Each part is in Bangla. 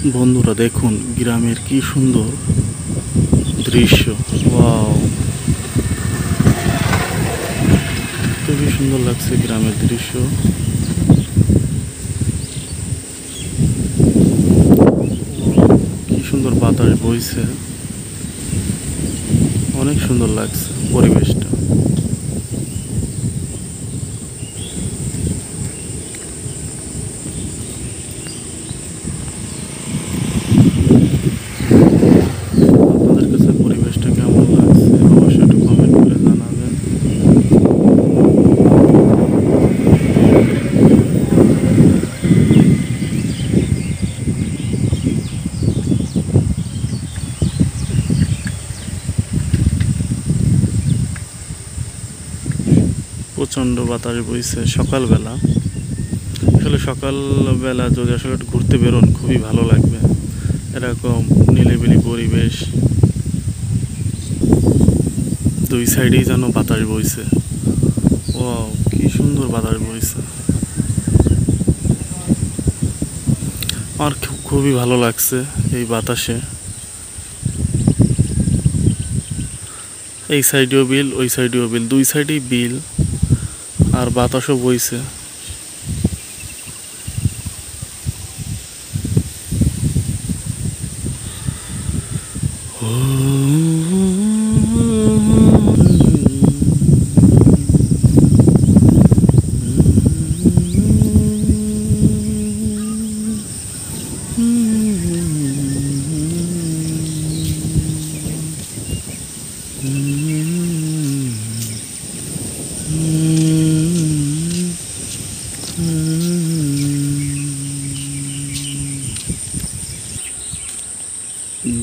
বন্ধুরা দেখুন গ্রামের কি সুন্দর দৃশ্য। ওয়াও, খুবই সুন্দর লাগছে গ্রামের দৃশ্য। কি সুন্দর বাতাস বইছে, অনেক সুন্দর লাগছে পরিবেশটা। আপনাদের কাছে পরিবেশটা কেমন লাগছে অবশ্যই একটু কমেন্ট করে জানাবেন। প্রচণ্ড বাতাস বইছে সকালবেলা। আসলে সকালবেলা যদি আসলে একটু ঘুরতে বেরোন খুবই ভালো লাগবে। এরকম নিরিবিলি পরিবেশ, দুই সাইডেই যেন বাতাস বইছে। ওয়াও, কি সুন্দর বাতাস বইছে। আমার খুবই ভালো লাগছে এই বাতাসে। এই সাইডেও বিল, ওই সাইডেও বিল, দুই সাইডেই বিল আর বাতাসও বইছে।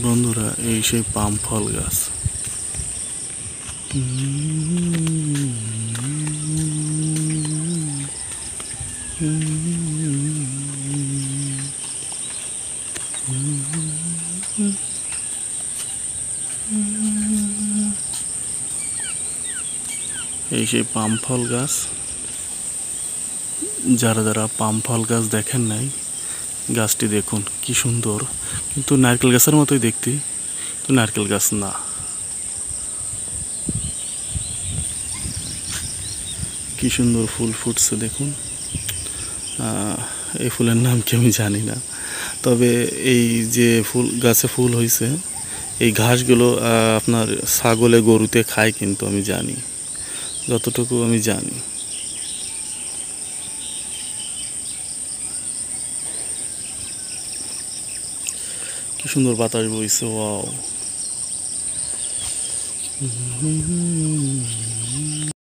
বন্ধুরা, এই সেই পাম ফল গাছ। এই সেই পাম ফল গাছ। যারা যারা পাম ফল গাছ দেখেন নাই, গাছটি দেখুন কি সুন্দর, কিন্তু নারকেল গাছের মতোই দেখতে, তো নারকেল গাছ না। কি সুন্দর ফুল ফুটছে দেখুন। এই ফুলের নাম কি আমি জানি না, তবে এই যে ফুল গাছে ফুল হয়েছে, এই ঘাসগুলো আপনার ছাগলে গরুতে খায়, কিন্তু আমি জানি, যতটুকু আমি জানি। কি সুন্দর বাতাস বইছে। ওয়াও।